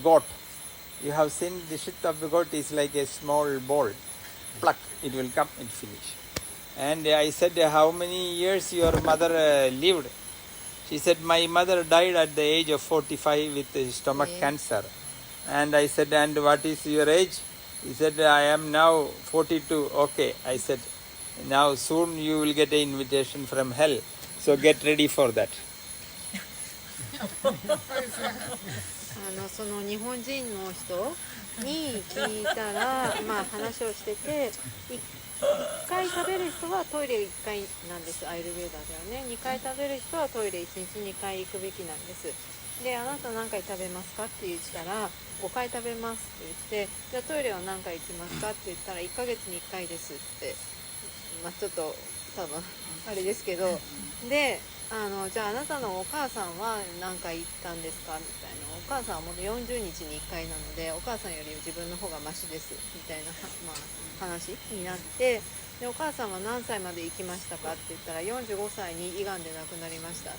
goat. You have seen the shit of the goat is like a small ball. Pluck, it will come and finish. And I said, how many years your mother lived? She said, my mother died at the age of 45 with stomach cancer. And I said, and what is your age? He said, I am now 42. Okay, I said, now soon you will get an invitation from hell. So get ready for that. その日本人の人に聞いたら、まあ話をしてて、1回食べる人はトイレ1回なんです。アイルベーダーではね。2回食べる人はトイレ1日2回行くべきなんです。で、あなた何回食べますかって言ったら、5回食べますって言って、じゃあトイレは何回行きますかって言ったら、1ヶ月に1回ですって、まあちょっと多分あれですけど、で、じゃああなたのお母さんは何回行ったんですかみたいな。お母さんはもう40日に1回なので、お母さんより自分の方がマシですみたいな、まあ、話になって、でお母さんは何歳まで生きましたかって言ったら、45歳に胃がんで亡くなりましたって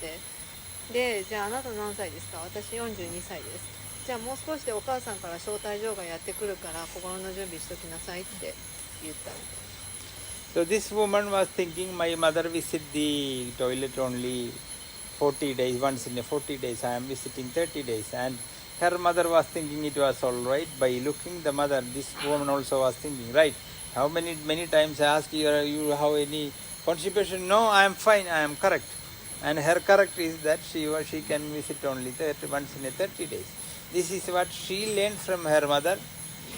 言って、でじゃああなた何歳ですか？私42歳です。じゃあもう少しでお母さんから招待状がやってくるから心の準備しときなさいって言ったみたいな。So this woman was thinking, my mother visit the toilet only 40 days, once in a 40 days, I am visiting 30 days. And her mother was thinking it was all right. By looking the mother, this woman also was thinking, right, how many times I ask you, you have any constipation? No, I am fine, I am correct. And her correct is that she can visit only once in a 30 days. This is what she learned from her mother.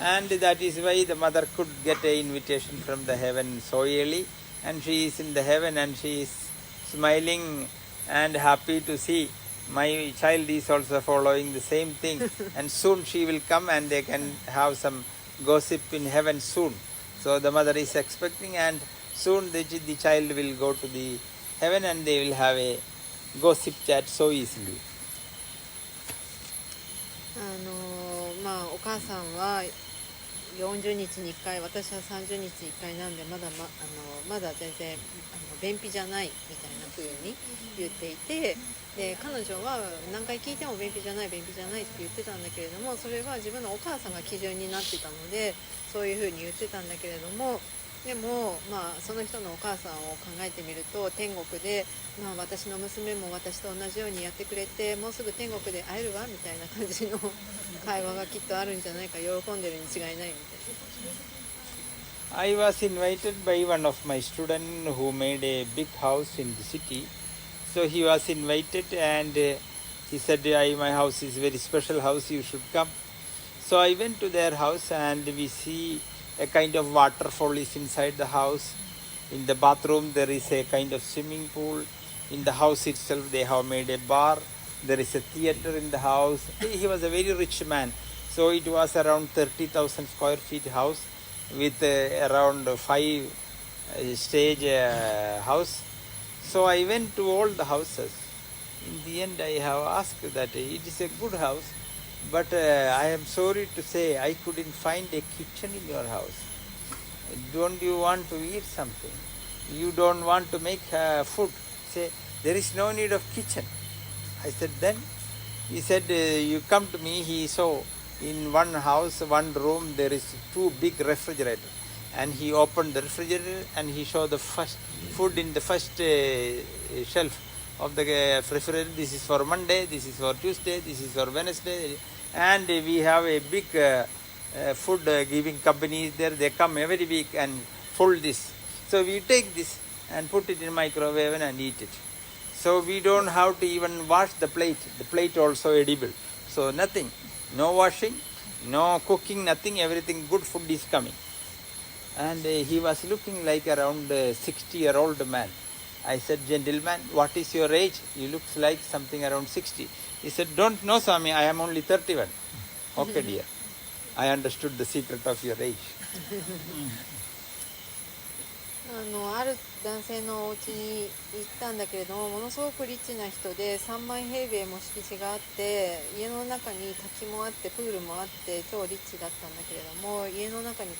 And that is why the mother could get an invitation from the heaven so early, and she is in the heaven and she is smiling and happy to see my child is also following the same thing, and soon she will come and they can have some gossip in heaven soon. So the mother is expecting, and soon the child will go to the heaven and they will have a gossip chat so easily. まあお母さんは40日に1回、私は30日に1回なんでまだ全然便秘じゃないみたいな風に言っていて、で彼女は何回聞いても便秘じゃないって言ってたんだけれども、それは自分のお母さんが基準になってたのでそういう風に言ってたんだけれども、でもまあその人のお母さんを考えてみると、天国で、まあ、私の娘も私と同じようにやってくれて、もうすぐ天国で会えるわみたいな感じの会話がきっとあるんじゃないか、喜んでるに違いないみたいな。I was invited by one of my students who made a big house in the city. So he was invited and he said, my house is a very special house, you should come. So I went to their house and we see a kind of waterfall is inside the house. In the bathroom there is a kind of swimming pool. In the house itself they have made a bar. There is a theater in the house. He was a very rich man. So it was around 30,000 square feet house with around 5 stage house. So I went to all the houses. In the end I have asked that it is a good house, but I am sorry to say I couldn't find a kitchen in your house. Don't you want to eat something? You don't want to make food? Say, there is no need of kitchen. I said, then? He said, you come to me. He saw in one house, one room, there is 2 big refrigerators. And he opened the refrigerator and he showed the first food in the first shelf of the refrigerator. This is for Monday, this is for Tuesday, this is for Wednesday. And we have a big food giving companies there. They come every week and fold this. So we take this and put it in microwave and eat it. So we don't have to even wash the plate. The plate also edible. So nothing. No washing, no cooking, nothing. Everything good food is coming. And he was looking like around 60-year-old man. I said, gentleman, what is your age? He looks like something around 60. He said, don't know, Swami, I am only 31. Okay, dear. I understood the secret of your age. ある男性のお家に行ったんだけれども、ものすごくリッチな人で3万平米も敷地があって、家の中に滝もあってプールもあって超リッチだったんだけれども、家の中に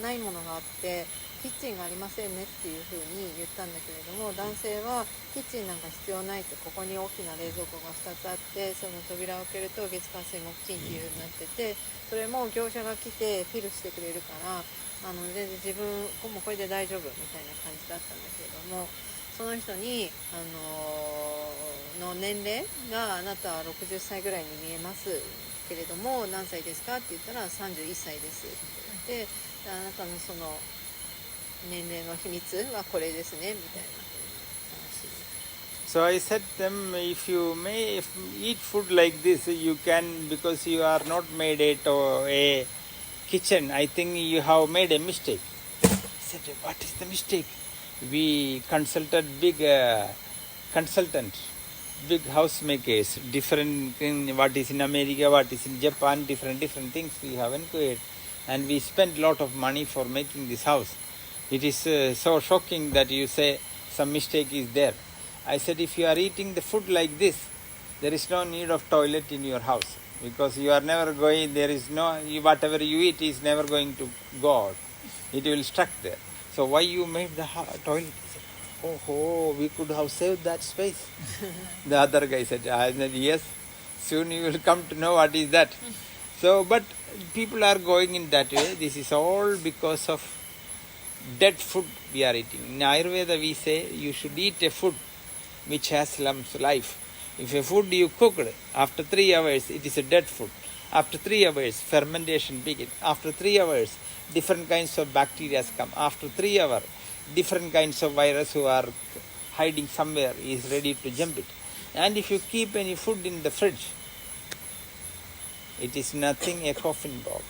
ないものがあってキッチンがありませんねっていうふうに言ったんだけれども、男性はキッチンなんか必要ないって、ここに大きな冷蔵庫が2つあって、その扉を開けると月火水木金っていう風になってて、それも業者が来てフィルしてくれるから、全然自分もこれで大丈夫みたいな感じだったんだけれども、その人に、の年齢があなたは60歳ぐらいに見えますけれども何歳ですかって言ったら31歳ですって言って、あなたのその年齢の秘密はこれですねみたいな話。 So I said them, if you may eat food like this, you can, because you are not made it or a kitchen, I think you have made a mistake. I said, what is the mistake? We consulted big consultant, big housemakers, different in what is in America, what is in Japan, different things we have inquired, and we spent lot of money for making this house. It is so shocking that you say some mistake is there. I said, if you are eating the food like this, there is no need of toilet in your house, because you are never going, there is no, whatever you eat is never going to go out. It will stuck there. So why you made the toilet? He said, oh, we could have saved that space. The other guy said, yes, soon you will come to know what is that. So, but people are going in that way. This is all because of dead food we are eating. In Ayurveda we say you should eat a food which has life. If a food you cooked, after 3 hours it is a dead food. After 3 hours fermentation begins. After 3 hours different kinds of bacteria come. After 3 hours different kinds of virus who are hiding somewhere is ready to jump it. And if you keep any food in the fridge, it is nothing a coffin box.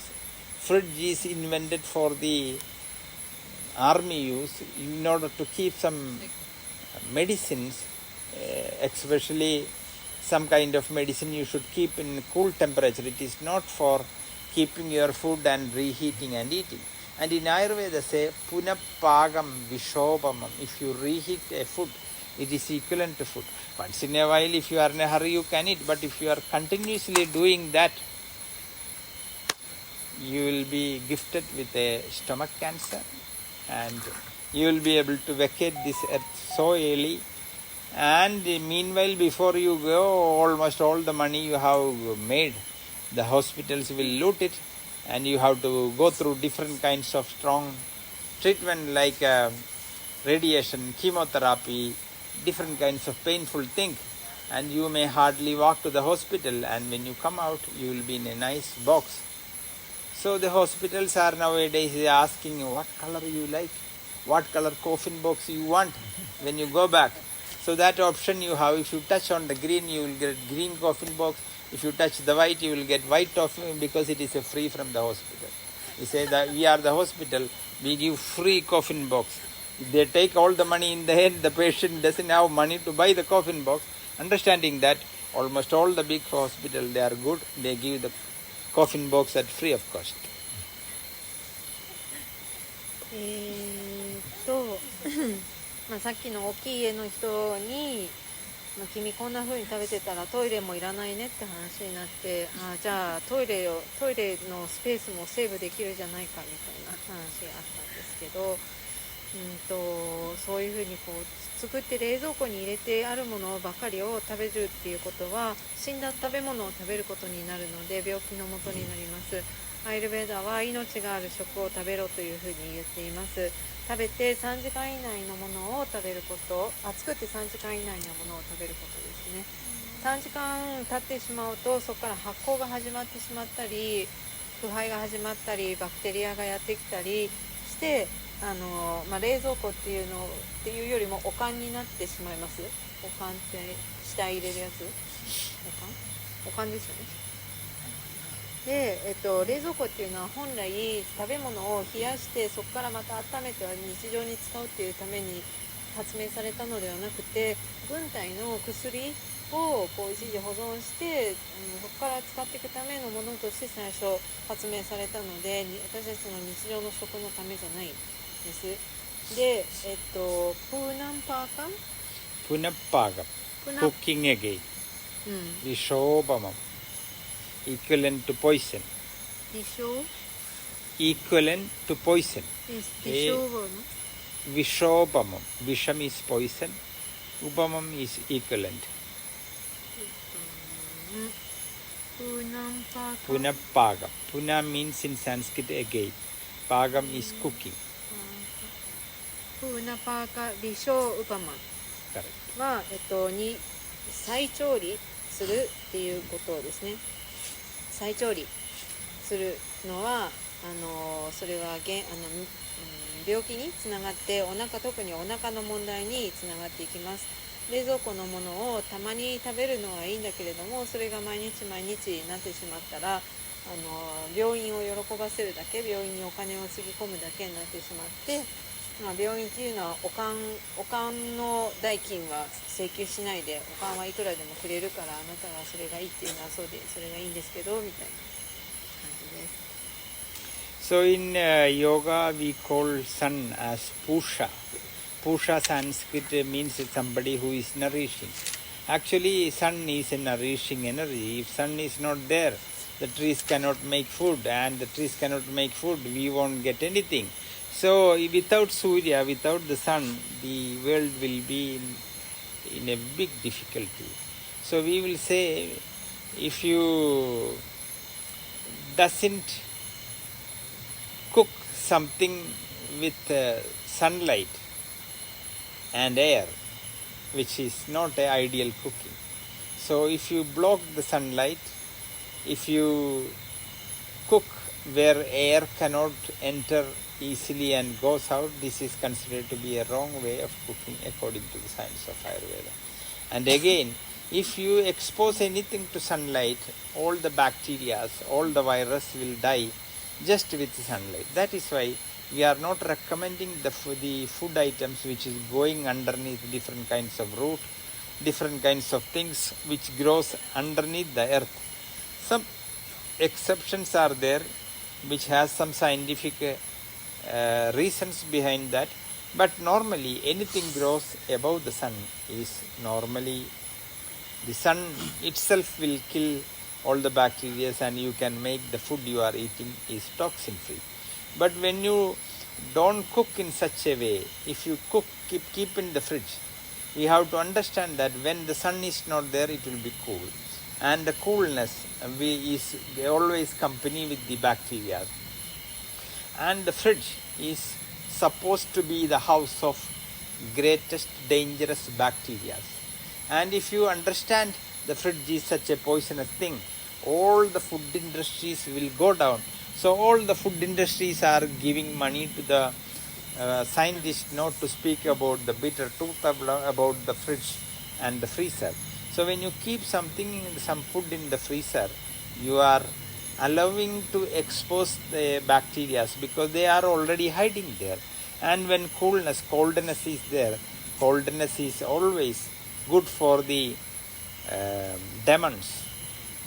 Fridge is invented for the army use in order to keep some medicines, especially some kind of medicine you should keep in cool temperature. It is not for keeping your food and reheating and eating. And in Ayurveda say, punapagam vishobamam. If you reheat a food, it is equivalent to food. Once in a while, if you are in a hurry, you can eat. But if you are continuously doing that, you will be gifted with a stomach cancer, and you will be able to vacate this earth so early. And meanwhile, before you go, almost all the money you have made, the hospitals will loot it, and you have to go through different kinds of strong treatment like radiation, chemotherapy, different kinds of painful things, and you may hardly walk to the hospital, and when you come out, you will be in a nice box. So the hospitals are nowadays asking you what color you like, what color coffin box you want when you go back. So that option you have. If you touch on the green, you will get green coffin box. If you touch the white, you will get white coffin, because it is free from the hospital. We say that we are the hospital, we give free coffin box. If they take all the money in the end, the patient doesn't have money to buy the coffin box. Understanding that almost all the big hospitals, they are good, they give the coffin box at free of cost. さっきの大きい家の人に、君こんな風に食べてたらトイレもいらないねって話になって、じゃあトイレのスペースもセーブできるじゃないかみたいな話があったんですけど、そういう風にこう作って冷蔵庫に入れてあるものばかりを食べるっていうことは、死んだ食べ物を食べることになるので病気のもとになります。アイルベーダは命がある食を食べろというふうに言っています。食べて3時間以内のものを食べること、作って3時間以内のものを食べることですね。3時間経ってしまうと、そこから発酵が始まってしまったり、腐敗が始まったり、バクテリアがやってきたりして、冷蔵庫っていうよりもおかんになってしまいます。おかんって下入れるやつ、おかんですよね。で、冷蔵庫っていうのは本来食べ物を冷やしてそこからまた温めて日常に使うっていうために発明されたのではなくて、軍隊の薬を一時保存してそこから使っていくためのものとして最初発明されたので、私たちの日常の食のためじゃないです。で、プーナンパーカン Punapagam, プナ cooking again. うん Vishobamam, equivalent to poison. 微小 Equivalent to poison. 微小の Vishobamam. Visham is poison. Upamam is equivalent. うんプーナンパーカン Punapagam. Puna means in Sanskrit again. Pagam is cooking. プーナパーカ微小ウパマン Correct. は、に再調理するっていうことですね。再調理するのはそれは病気につながって特にお腹の問題につながっていきます。冷蔵庫のものをたまに食べるのはいいんだけれども、それが毎日毎日になってしまったら病院を喜ばせるだけ、病院にお金をつぎ込むだけになってしまって、病院っていうのはおかんの代金は請求しないで、おかんはいくらでもくれるから、あなたはそれがいいっていうのはそうで、それがいいんですけどみたいな感じです。So in yoga we call sun as Pusha. Pusha Sanskrit means somebody who is nourishing. Actually sun is a nourishing energy. If sun is not there, the trees cannot make food, and the trees cannot make food, we won't get anything. So without Surya, without the sun, the world will be in a big difficulty. So we will say, if you doesn't cook something with sunlight and air, which is not an ideal cooking. So if you block the sunlight, if you cook where air cannot enter easily and goes out, this is considered to be a wrong way of cooking according to the science of Ayurveda. And again, if you expose anything to sunlight, all the bacteria, all the virus will die just with sunlight. That is why we are not recommending the food items which is going underneath different kinds of root, different kinds of things which grows underneath the earth. Some exceptions are there which has some scientific reasons behind that, but normally anything grows above the sun is normally, the sun itself will kill all the bacteria and you can make the food you are eating is toxin free. But when you don't cook in such a way, if you cook, keep in the fridge, we have to understand that when the sun is not there, it will be cool, and the coolness is always company with the bacteria. And the fridge is supposed to be the house of greatest dangerous bacteria. And if you understand the fridge is such a poisonous thing, all the food industries will go down. So all the food industries are giving money to the scientists not to speak about the bitter truth about the fridge and the freezer. So when you keep some food in the freezer, you are allowing to expose the bacteria because they are already hiding there. And when coldness is there, coldness is always good for the demons,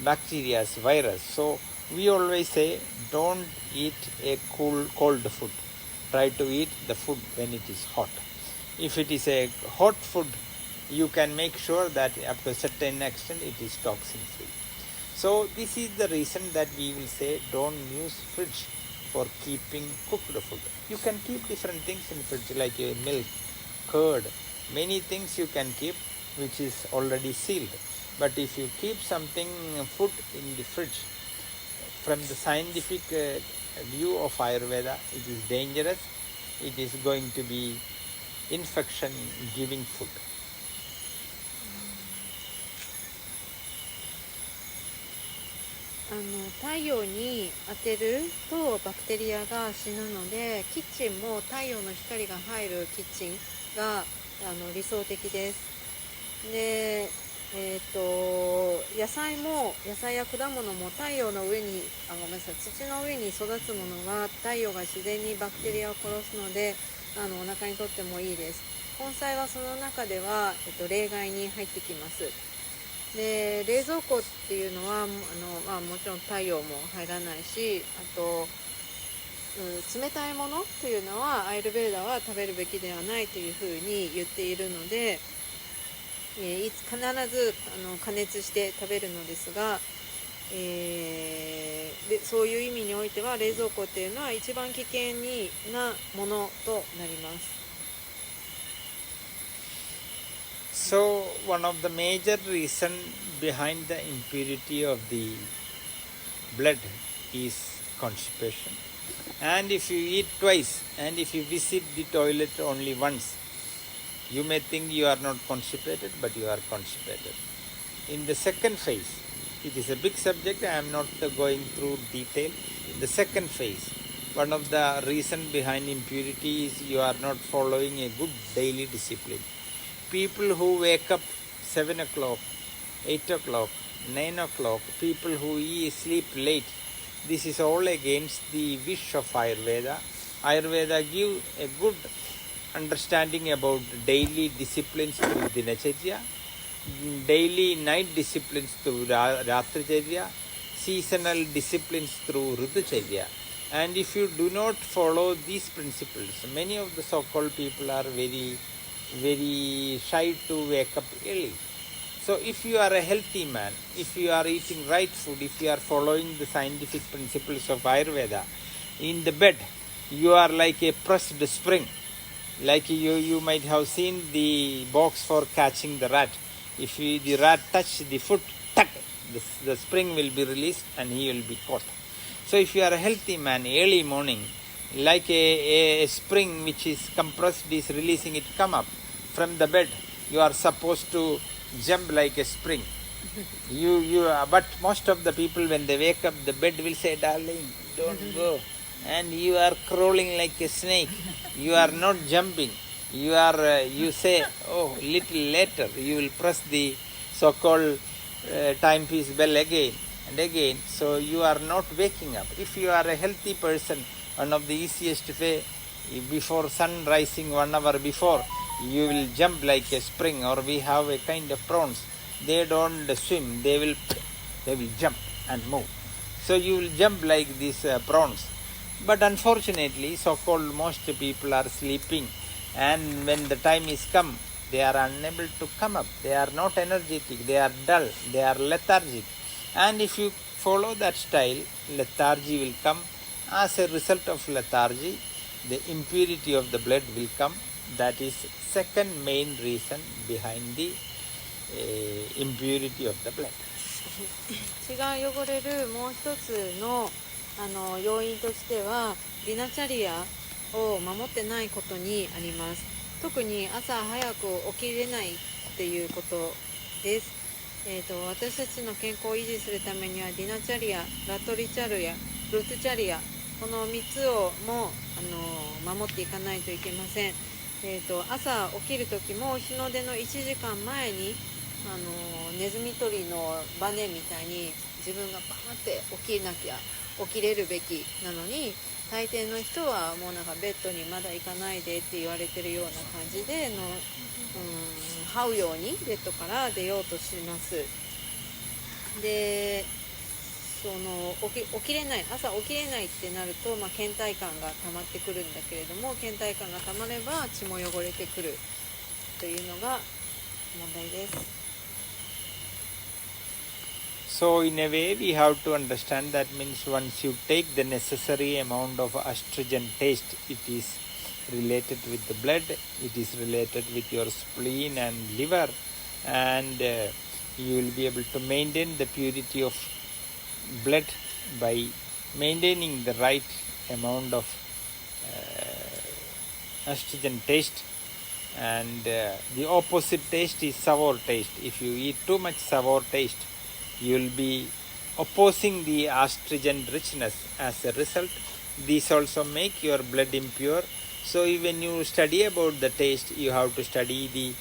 bacteria, virus. So we always say, don't eat a cold food. Try to eat the food when it is hot. If it is a hot food, you can make sure that up to a certain extent it is toxin free. So this is the reason that we will say don't use fridge for keeping cooked food. You can keep different things in fridge like milk, curd, many things you can keep which is already sealed. But if you keep something food in the fridge, from the scientific view of Ayurveda, it is dangerous. It is going to be infection giving food. 太陽に当てるとバクテリアが死ぬので、キッチンも太陽の光が入るキッチンが理想的です。で、野菜や果物も太陽の上に土の上に育つものは太陽が自然にバクテリアを殺すのでお腹にとってもいいです。根菜はその中では、例外に入ってきます。で、冷蔵庫っていうのはもちろん太陽も入らないし、あと冷たいものというのはアイルベーダは食べるべきではないというふうに言っているので、必ず加熱して食べるのですが、でそういう意味においては冷蔵庫っていうのは一番危険なものとなります。So one of the major reason behind the impurity of the blood is constipation. And if you eat twice and if you visit the toilet only once, you may think you are not constipated, but you are constipated. In the second phase, it is a big subject, I am not going through detail. The second phase, one of the reason behind impurity is you are not following a good daily discipline. People who wake up 7 o'clock, 8 o'clock, 9 o'clock, people who sleep late, this is all against the wish of Ayurveda. Ayurveda gives a good understanding about daily disciplines through Dinacharya, daily night disciplines through Ratricharya, seasonal disciplines through Ritucharya. And if you do not follow these principles, many of the so-called people are very shy to wake up early. So if you are a healthy man, if you are eating right food, if you are following the scientific principles of Ayurveda, in the bed, you are like a pressed spring. Like you might have seen the box for catching the rat. If the rat touch the foot, tuck, the spring will be released and he will be caught. So if you are a healthy man, early morning, like a spring which is compressed is releasing it, come up from the bed, you are supposed to jump like a spring. But most of the people when they wake up, the bed will say, darling, don't go. And you are crawling like a snake. You are not jumping. You say, oh, little later, you will press the so-called timepiece bell again and again. So you are not waking up. If you are a healthy person, one of the easiest way, before sun rising 1 hour before, you will jump like a spring. Or we have a kind of prawns. They don't swim. They will jump and move. So you will jump like these prawns. But unfortunately, so-called most people are sleeping, and when the time is come, they are unable to come up. They are not energetic. They are dull. They are lethargic. And if you follow that style, lethargy will come. As a result of lethargy, the impurity of the blood will come. That is second main reason behind the impurity of the blood. 血が汚れるもう一つの要因としてはディナチャリアを守ってないことにあります。特に朝早く起きれないっていうことです。私たちの健康を維持するためにはディナチャリア、ラトリチャリア、ルツチャリア、この3つをも守っていかないといけません。朝起きる時も日の出の1時間前にネズミ捕りのバネみたいに自分がバーって起きれるべきなのに、大抵の人はもうなんかベッドにまだ行かないでって言われてるような感じで這うようにベッドから出ようとします。で起きれない朝起きれないってなると、倦怠感が溜まってくるんだけれども、倦怠感が溜まれば血も汚れてくるというのが問題です。So in a way we have to understand that means once you take the necessary amount of astringent taste, it is related with the blood, it is related with your spleen and liver, and you will be able to maintain the purity of blood by maintaining the right amount of astringent taste. And the opposite taste is sour taste. If you eat too much sour taste, you will be opposing the astringent richness. As a result, these also make your blood impure. So when you study about the taste, you have to study the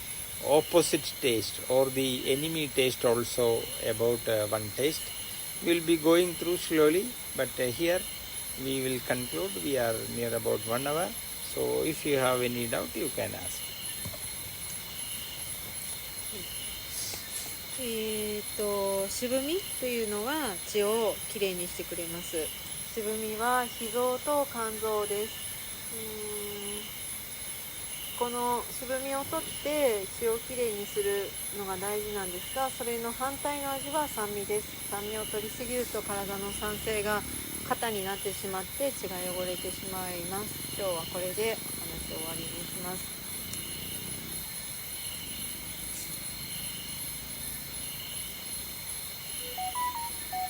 opposite taste or the enemy taste also about one taste. We will be going through slowly, but here we will conclude. We are near about 1 hour. So if you have any doubt, you can ask. 渋みというのは血をきれいにしてくれます。渋みは脾臓と肝臓です。この渋みを取って血をきれいにするのが大事なんですが、それの反対の味は酸味です。酸味を取りすぎると体の酸性が肩になってしまって血が汚れてしまいます。今日はこれでお話を終わりにします。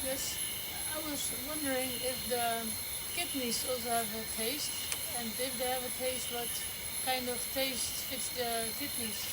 Yes, I was wondering if the kidneys also have a taste, and if they have a taste, what kind of taste fits the kidneys?